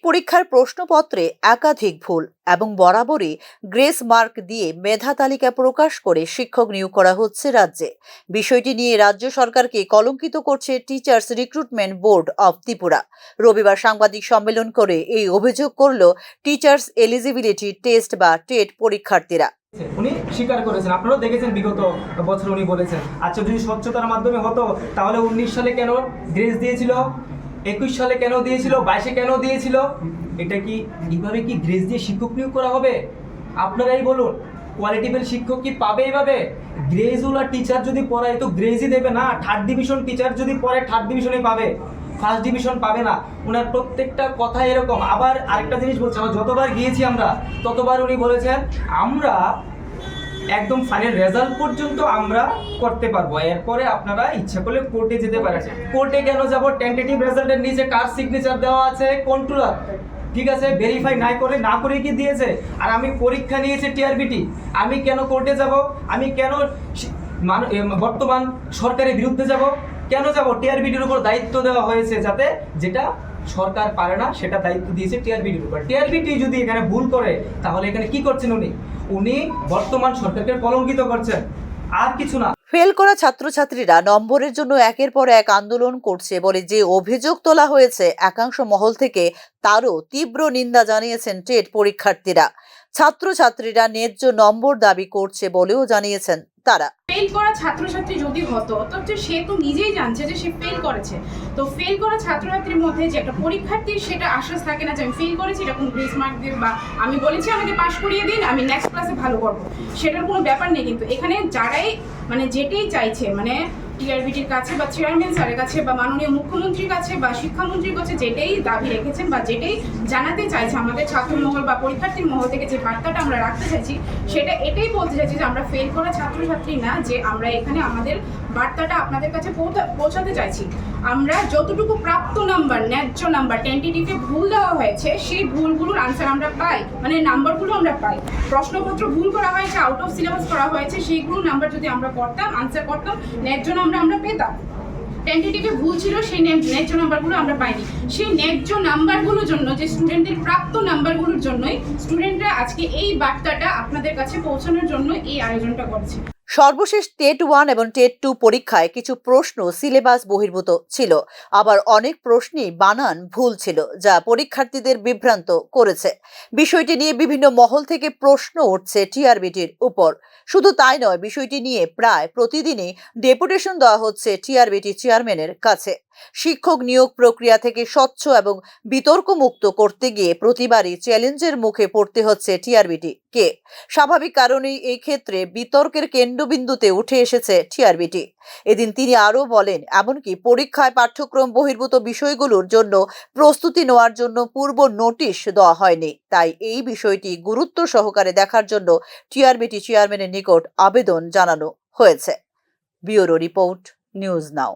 পরীক্ষার প্রশ্নপত্রে একাধিক ভুল এবং বরাবরই গ্রেস মার্ক দিয়ে মেধা তালিকা প্রকাশ করে শিক্ষক নিয়োগ করা হচ্ছে রাজ্যে। বিষয়টি নিয়ে রাজ্য সরকারকে কলঙ্কিত করছে teachers recruitment board of Tripura. রবিবার সাংবাদিক সম্মেলন করে এই অভিযোগ করল টিচার্স এলিজিবিলিটি টেস্ট বা টেট পরীক্ষার্থীরা। উনি স্বীকার করেছেন, আপনারাও দেখেছেন বিগত বছর উনি বলেছেন। আচ্ছা, যদি স্বচ্ছতার মাধ্যমে হতো তাহলে 19 সালে কেন গ্রেস দিয়েছিল, 21 সালে কেন দিয়েছিল, 22-এ কেন দিয়েছিল? এটা কি এইভাবে কি গ্রেস দিয়ে শিক্ষক নিয়োগ করা হবে? আপনারাই বলুন, কোয়ালিটিফুল শিক্ষক কি পাবে এইভাবে? গ্রেজওয়ালা টিচার যদি পড়ায় তো গ্রেজই দেবে না। থার্ড ডিভিশন টিচার যদি পড়ে থার্ড ডিভিশনই পাবে, ফার্স্ট ডিভিশন পাবে না। ওনার প্রত্যেকটা কথা এরকম। আবার আরেকটা জিনিস বলছে, আমরা যতবার গিয়েছি আমরা ততবার উনি বলেছেন আমরা একদম ফাইনাল রেজাল্ট পর্যন্ত আমরা করতে পারবো, এরপরে আপনারা ইচ্ছা করলে কোর্টে যেতে পারেন। কোর্টে কেন যাব? টেন্টেটিভ রেজাল্টের নিচে কার সিগনেচার দেওয়া আছে? কন্ট্রোলার, ঠিক আছে, ভেরিফাই না করে কি দিয়েছে। আর আমি পরীক্ষা নিয়েছি টিআরবিটি, আমি কেন কোর্টে যাব? আমি কেন বর্তমান সরকারের বিরুদ্ধে যাব? কেন যাব? টিআরবিটির উপর দায়িত্ব দেওয়া হয়েছে, যাতে যেটা সরকার পারে না সেটা দায়িত্ব দিয়েছে টিআরবিটির উপর। টিআরবিটি যদি এখানে ভুল করে তাহলে এখানে কি করছেন উনি বর্তমান সরকারকে কলঙ্কিত করছেন, আর কিছু না। ফেল করা ছাত্রছাত্রীরা নম্বরের জন্য একের পর এক আন্দোলন করছে বলে যে অভিযোগ তোলা হয়েছে একাংশ মহল থেকে, তারও তীব্র নিন্দা জানিয়েছেন টেট পরীক্ষার্থীরা। ছাত্রছাত্রীরা ন্যায্য নম্বর দাবি করছে বলেও জানিয়েছেন তারা। ফেল করা ছাত্রছাত্রী যদি হতো তো সে তো নিজেই জানছে যে সে ফেল করেছে। তো ফেল করা ছাত্রছাত্রীর মধ্যে যে একটা পরীক্ষার্থীর সেটা আশ্বাস থাকে না যে আমি ফেল করেছি, এরকম গ্রেস মার্ক দিয়ে বা আমি বলেছি আমাকে পাস করিয়ে দিন, আমি নেক্সট ক্লাসে ভালো করবো, সেটার কোনো ব্যাপার নেই। কিন্তু এখানে যারাই যেটাই চাইছে, টিআরবিটির কাছে বা চেয়ারম্যান স্যারের কাছে বা মাননীয় মুখ্যমন্ত্রীর কাছে বা শিক্ষামন্ত্রীর কাছে যেটাই দাবি রেখেছেন বা যেটাই জানাতে চাইছে আমাদের ছাত্রমহল বা পরীক্ষার্থীর মহল থেকে, যে বার্তাটা আমরা রাখতে চাইছি সেটা এটাই বলতে চাইছি যে আমরা ফেল করা ছাত্রছাত্রী না, যে আমরা এখানে আমাদের বার্তাটা আপনাদের কাছে পৌঁছাতে চাইছি। আমরা যতটুকু প্রাপ্ত নাম্বার, ন্যায্য নাম্বার, টেন্টেটিভে ভুল দেওয়া হয়েছে সেই ভুলগুলোর আনসার আমরা পাই, নাম্বারগুলো আমরা পাই। প্রশ্নপত্র ভুল করা হয়েছে, আউট অফ সিলেবাস করা হয়েছে, সেইগুলো নাম্বার যদি আমরা করতাম, আনসার করতাম, ন্যায্য নাম্বার আমরা পেতাম। টেন্টেটিভে ভুল ছিল, সেই ন্যায্য নাম্বারগুলো আমরা পাইনি। সেই ন্যায্য নাম্বারগুলোর জন্য, যে স্টুডেন্টদের প্রাপ্ত নাম্বারগুলোর জন্যই স্টুডেন্টরা আজকে এই বার্তাটা আপনাদের কাছে পৌঁছানোর জন্য এই আয়োজনটা করছে। সর্বশেষ টেট 1 এবং টেট 2 পরীক্ষায় কিছু প্রশ্ন সিলেবাস বহির্ভূত ছিল, আবার অনেক প্রশ্নই বানান ভুল ছিল, যা পরীক্ষার্থীদের বিভ্রান্ত করেছে। বিষয়টি নিয়ে বিভিন্ন মহল থেকে প্রশ্ন উঠছে টিআরবিটির উপর। শুধু তাই নয়, বিষয়টি নিয়ে প্রায় প্রতিদিনই ডেপুটেশন দেওয়া হচ্ছে টিআরবিটি চেয়ারম্যানের কাছে। শিক্ষক নিয়োগ প্রক্রিয়া থেকে স্বচ্ছ এবং বিতর্কমুক্ত করতে গিয়ে প্রতিবারই চ্যালেঞ্জের মুখে পড়তে হচ্ছে টিআরবিটি কে। স্বাভাবিক কারণেই এই ক্ষেত্রে বিতর্কের কেন্দ্রবিন্দুতে উঠে এসেছে টিআরবিটি। এদিন তিনি আরও বলেন, এমনকি পরীক্ষায় পাঠ্যক্রম বহির্ভূত বিষয়গুলোর জন্য প্রস্তুতি নেওয়ার জন্য পূর্ব নোটিশ দেওয়া হয়নি। তাই এই বিষয়টি গুরুত্ব সহকারে দেখার জন্য টিআরবিটি চেয়ারম্যানের নিকট আবেদন জানানো হয়েছে। Bureau report, news now.